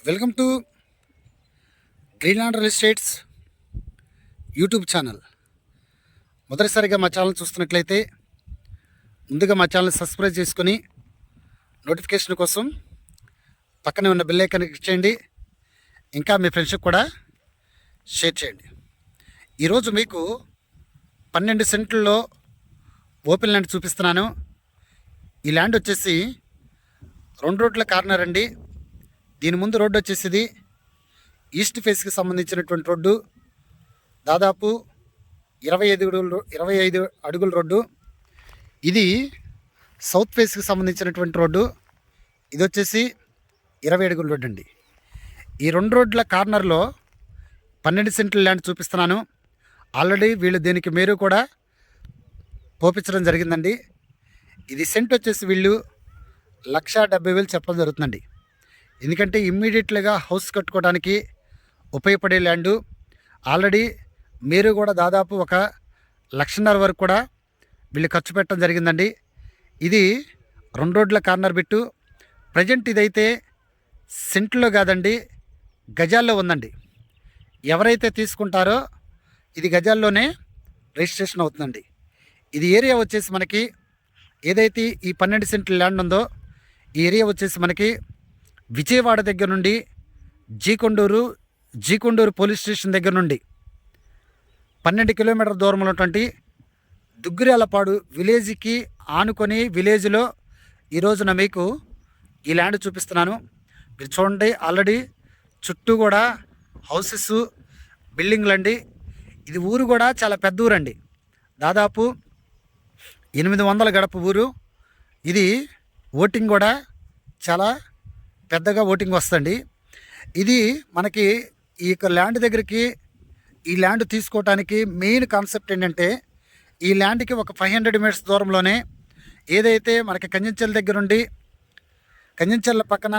Welcome to Greenland real estates YouTube channel. మొదటిసారిగా మా channel చూస్తున్నట్లయితే ముందుగా మా ఛానల్ సబ్స్క్రైబ్ చేసుకొని నోటిఫికేషన్ కోసం పక్కనే ఉన్న బెల్ ఐకాన్ క్లిక్ చేయండి. ఇంకా మీ ఫ్రెండ్స్కి కూడా షేర్ చేయండి. ఈరోజు మీకు 12 సెంట్లలో ఓపెన్ ల్యాండ్ చూపిస్తున్నాను. ఈ ల్యాండ్ వచ్చేసి 2 రోడ్ల కార్నర్ అండి. దీని ముందు రోడ్డు వచ్చేసి ఈస్ట్ ఫేస్కి సంబంధించినటువంటి రోడ్డు, దాదాపు 25 అడుగుల రోడ్డు. ఇది సౌత్ ఫేస్కి సంబంధించినటువంటి రోడ్డు, ఇది వచ్చేసి 20 అడుగుల రోడ్డు అండి. ఈ 2 రోడ్ల కార్నర్లో 12 సెంట్ల ల్యాండ్ చూపిస్తున్నాను. ఆల్రెడీ వీళ్ళు దీనికి మీరు కూడా పోపించడం జరిగిందండి. ఇది సెంట్ వచ్చేసి వీళ్ళు 1,70,000 చెప్పడం జరుగుతుందండి. ఎందుకంటే ఇమ్మీడియట్గా హౌస్ కట్టుకోవడానికి ఉపయోగపడే ల్యాండు. ఆల్రెడీ మీరు కూడా దాదాపు 1,50,000 వరకు కూడా వీళ్ళు ఖర్చు పెట్టడం జరిగిందండి. ఇది 2 రోడ్ల కార్నర్ బిట్టు. ప్రజెంట్ ఇదైతే సెంట్లో కాదండి, గజాల్లో ఉందండి. ఎవరైతే తీసుకుంటారో ఇది గజాల్లోనే రిజిస్ట్రేషన్ అవుతుందండి. ఇది ఏరియా వచ్చేసి మనకి ఏదైతే ఈ 12 సెంట్ల ల్యాండ్ ఉందో ఈ ఏరియా వచ్చేసి మనకి విజయవాడ దగ్గర నుండి జీకొండూరు పోలీస్ స్టేషన్ దగ్గర నుండి 12 కిలోమీటర్ల దూరంలో ఉన్నటువంటి దుగ్గిరాలపాడు విలేజ్కి ఆనుకొని విలేజ్లో ఈరోజున మీకు ఈ ల్యాండ్ చూపిస్తున్నాను. మీరు చూడండి, ఆల్రెడీ చుట్టూ కూడా హౌసెస్, బిల్డింగ్లు అండి. ఇది ఊరు కూడా చాలా పెద్ద ఊరండి, దాదాపు 800 గడప ఊరు. ఇది ఓటింగ్ కూడా చాలా పెద్దగా ఓటింగ్ వస్తుంది. ఇది మనకి ఈ ల్యాండ్ దగ్గరికి ఈ ల్యాండ్ తీసుకోవటానికి మెయిన్ కాన్సెప్ట్ ఏంటంటే, ఈ ల్యాండ్కి ఒక 500 మీటర్స్ దూరంలోనే ఏదైతే మనకి కంచెంచెర్ల పక్కన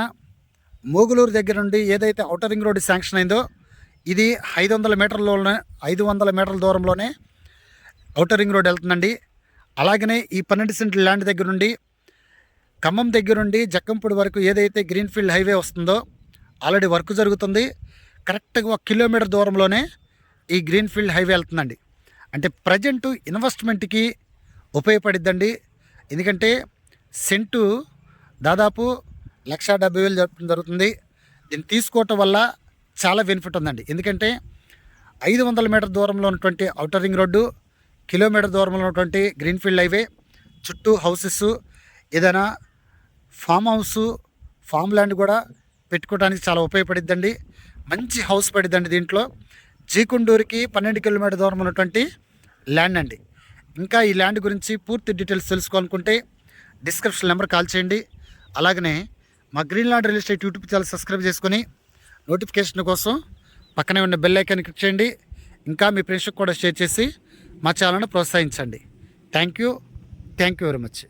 మోగులూరు దగ్గర నుండి ఏదైతే ఔటర్ రింగ్ రోడ్డు శాంక్షన్ అయిందో ఇది 500 మీటర్ల దూరంలోనే ఔటర్ రింగ్ రోడ్ వెళ్తుందండి. అలాగనే ఈ 12 సెంట్ల ల్యాండ్ దగ్గర నుండి ఖమ్మం దగ్గర నుండి జక్కంపూడి వరకు ఏదైతే గ్రీన్ఫీల్డ్ హైవే వస్తుందో ఆల్రెడీ వర్క్ జరుగుతుంది. కరెక్ట్గా 1 కిలోమీటర్ దూరంలోనే ఈ గ్రీన్ఫీల్డ్ హైవే వెళ్తుందండి. అంటే ప్రజెంటు ఇన్వెస్ట్మెంట్కి ఉపయోగపడిద్దండి. ఎందుకంటే సెంటు దాదాపు 1,70,000 చెప్పడం జరుగుతుంది. దీన్ని తీసుకోవటం వల్ల చాలా బెనిఫిట్ ఉందండి. ఎందుకంటే 500 మీటర్ దూరంలో ఉన్నటువంటి ఔటర్ రింగ్ రోడ్డు, కిలోమీటర్ దూరంలో ఉన్నటువంటి గ్రీన్ఫీల్డ్ హైవే, చుట్టూ హౌసెస్, ఏదైనా ఫామ్ ల్యాండ్ కూడా పెట్టుకోవడానికి చాలా ఉపయోగపడిద్దండి. మంచి హౌస్ పడిద్దండి. దీంట్లో జీకొండూరుకి 12 కిలోమీటర్ దూరం ఉన్నటువంటి ల్యాండ్ అండి. ఇంకా ఈ ల్యాండ్ గురించి పూర్తి డీటెయిల్స్ తెలుసుకోవాలనుకుంటే డిస్క్రిప్షన్ నెంబర్ కాల్ చేయండి. అలాగనే మా Greenland real estate YouTube channel subscribe చేసుకొని నోటిఫికేషన్ కోసం పక్కనే ఉన్న బెల్ ఐకాన్ క్లిక్ చేయండి. ఇంకా మీ ఫ్రెండ్స్కి కూడా షేర్ చేసి మా ఛానల్ని ప్రోత్సహించండి. Thank you very much.